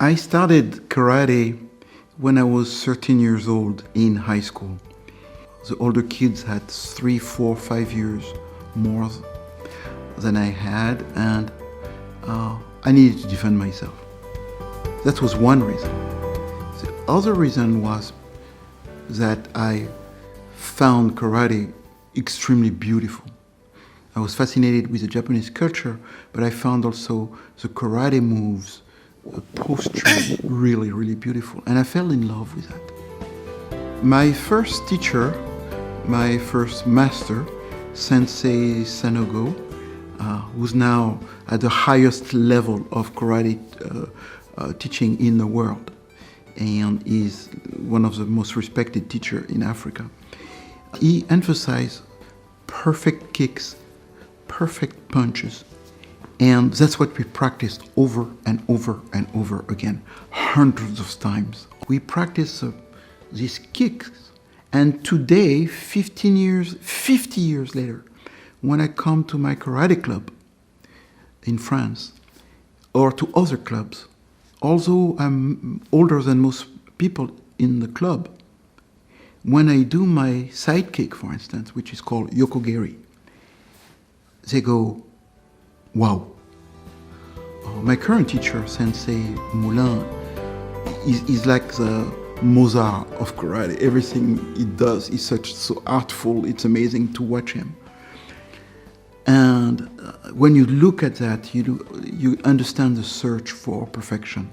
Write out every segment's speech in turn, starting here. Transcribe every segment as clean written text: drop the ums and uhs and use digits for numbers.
I started karate when I was 13 years old in high school. The older kids had 3, 4, 5 years more than I had, and I needed to defend myself. That was one reason. The other reason was that I found karate extremely beautiful. I was fascinated with the Japanese culture, but I found also the karate moves, the posture really, really beautiful. And I fell in love with that. My first teacher, my first master, Sensei Sanogo, who's now at the highest level of karate teaching in the world, and is one of the most respected teachers in Africa. He emphasized perfect kicks, perfect punches, and that's what we practiced over and over and over again, hundreds of times. We practice these kicks, and today, 50 years later, when I come to my karate club in France, or to other clubs, although I'm older than most people in the club, when I do my sidekick, for instance, which is called yokogeri, they go, wow. My current teacher, Sensei Moulin, is like the Mozart of karate. Everything he does is so artful, it's amazing to watch him. And when you look at that, you understand the search for perfection.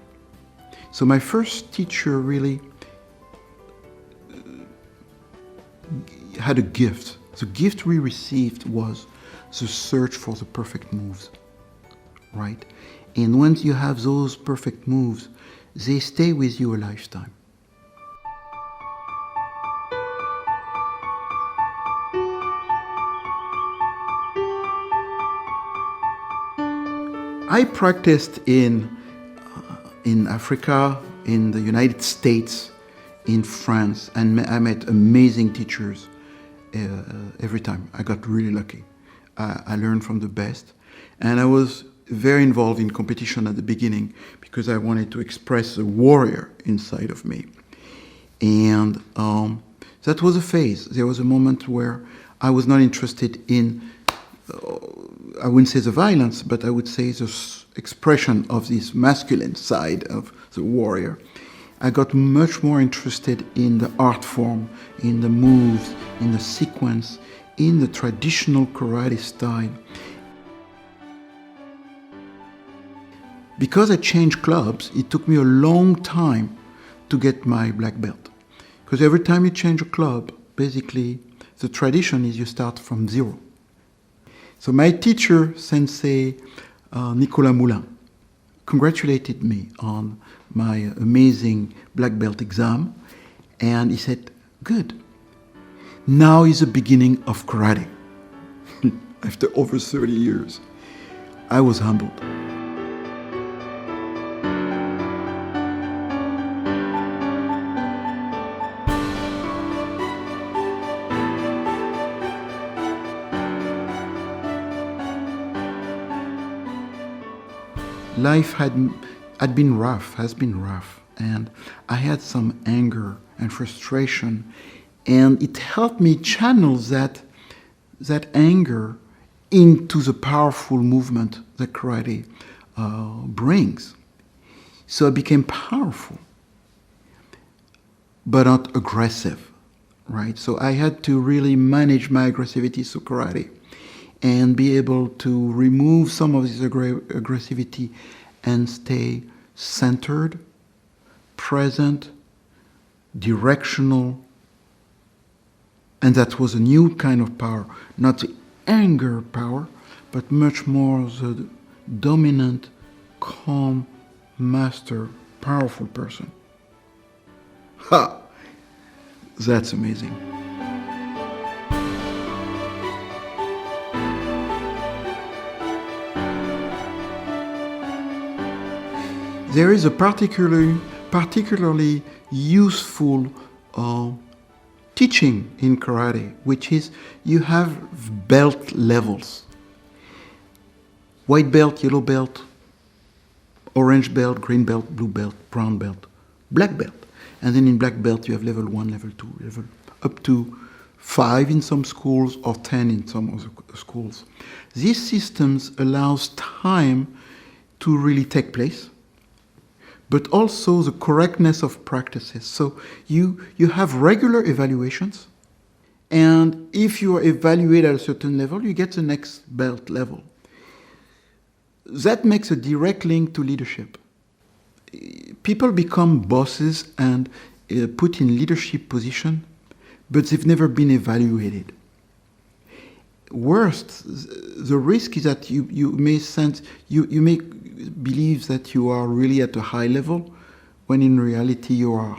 So my first teacher really had a gift. The gift we received was the search for the perfect moves, right? And once you have those perfect moves, they stay with you a lifetime. I practiced in Africa, in the United States, in France, and I met amazing teachers every time. I got really lucky. I learned from the best, and I was very involved in competition at the beginning because I wanted to express the warrior inside of me. And that was a phase. There was a moment where I was not interested in I wouldn't say the violence, but I would say the expression of this masculine side of the warrior. I got much more interested in the art form, in the moves, in the sequence, in the traditional karate style. Because I changed clubs, it took me a long time to get my black belt. Because every time you change a club, basically, the tradition is you start from zero. So my teacher, Sensei Nicolas Moulin, congratulated me on my amazing black belt exam, and he said, good, now is the beginning of karate. After over 30 years, I was humbled. Life has been rough, and I had some anger and frustration, and it helped me channel that anger into the powerful movement that karate brings. So I became powerful, but not aggressive, right? So I had to really manage my aggressivity through karate and be able to remove some of this aggressivity and stay centered, present, directional. And that was a new kind of power, not the anger power, but much more the dominant, calm, master, powerful person. Ha! That's amazing. There is a particularly useful teaching in karate, which is you have belt levels. White belt, yellow belt, orange belt, green belt, blue belt, brown belt, black belt. And then in black belt you have level 1, level 2, level up to 5 in some schools or 10 in some other schools. These systems allows time to really take place, but also the correctness of practices. So you have regular evaluations, and if you are evaluated at a certain level, you get the next belt level. That makes a direct link to leadership. People become bosses and put in leadership position, but they've never been evaluated. Worst, the risk is that you may believe that you are really at a high level, when in reality you are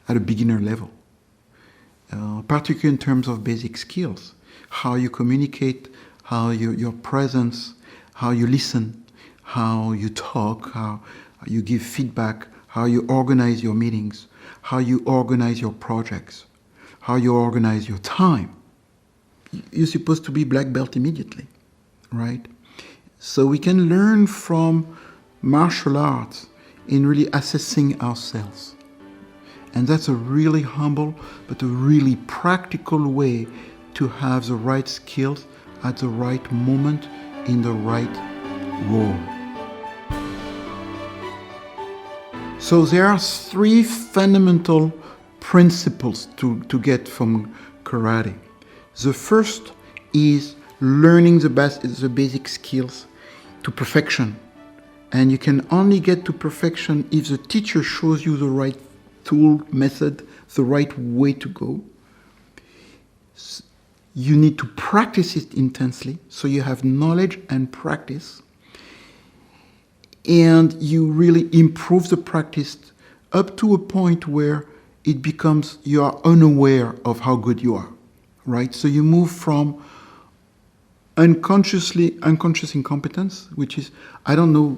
at a beginner level. Particularly in terms of basic skills, how you communicate, how your presence, how you listen, how you talk, how you give feedback, how you organize your meetings, how you organize your projects, how you organize your time. You're supposed to be black belt immediately, right? So we can learn from martial arts in really assessing ourselves. And that's a really humble but a really practical way to have the right skills at the right moment in the right role. So there are 3 fundamental principles to get from karate. The first is learning the basic skills to perfection. And you can only get to perfection if the teacher shows you the right tool, method, the right way to go. You need to practice it intensely, so you have knowledge and practice. And you really improve the practice up to a point where it becomes you are unaware of how good you are, right? So you move from unconscious incompetence, which is, I don't know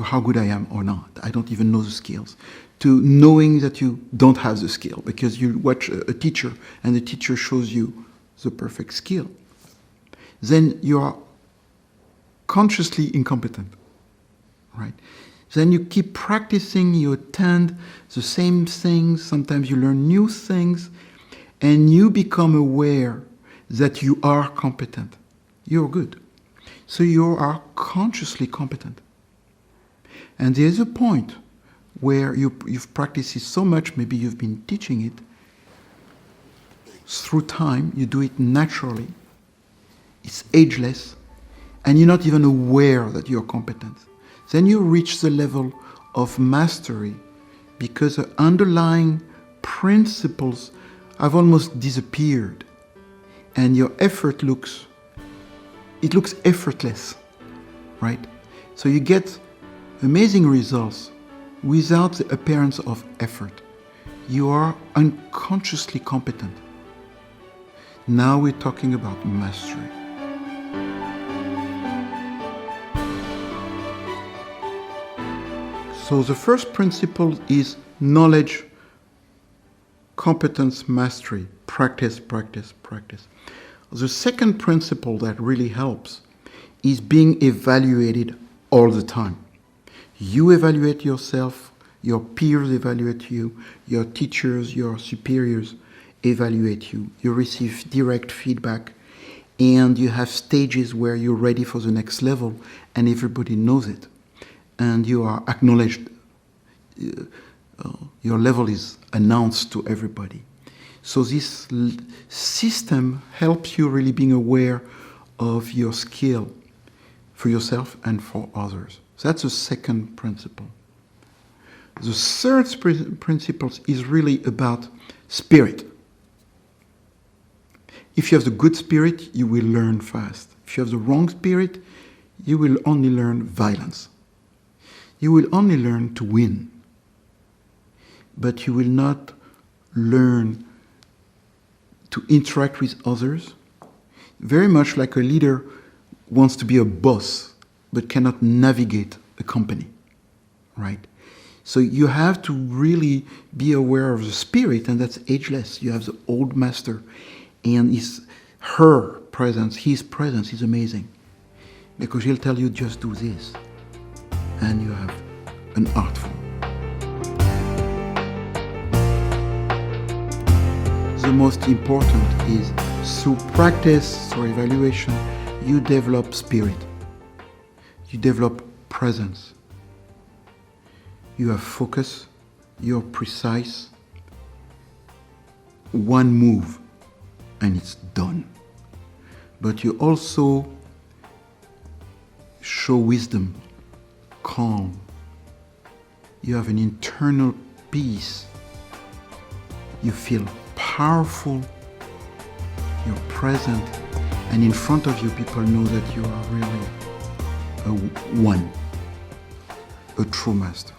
how good I am or not, I don't even know the skills, to knowing that you don't have the skill because you watch a teacher and the teacher shows you the perfect skill. Then you are consciously incompetent, right? Then you keep practicing, you attend the same things, sometimes you learn new things, and you become aware that you are competent. You're good. So you are consciously competent. And there's a point where you've practiced it so much, maybe you've been teaching it, through time, you do it naturally, it's ageless, and you're not even aware that you're competent. Then you reach the level of mastery because the underlying principles have almost disappeared, and your effort looks effortless, right? So you get amazing results without the appearance of effort. You are unconsciously competent. Now we're talking about mastery. So the first principle is knowledge, competence, mastery, practice, practice, practice. The second principle that really helps is being evaluated all the time. You evaluate yourself, your peers evaluate you, your teachers, your superiors evaluate you. You receive direct feedback, and you have stages where you're ready for the next level, and everybody knows it. And you are acknowledged. Your level is announced to everybody. So this system helps you really being aware of your skill for yourself and for others. That's the second principle. The third principle is really about spirit. If you have the good spirit, you will learn fast. If you have the wrong spirit, you will only learn violence. You will only learn to win. But you will not learn to interact with others. Very much like a leader wants to be a boss, but cannot navigate a company, right? So you have to really be aware of the spirit, and that's ageless. You have the old master, and his presence is amazing, because he'll tell you, just do this. and you have an art form. The most important is through practice, through evaluation, you develop spirit. You develop presence. You have focus, you're precise. One move and it's done. But you also show wisdom, calm. You have an internal peace. You feel powerful. You're present. And in front of you, people know that you are really a true master.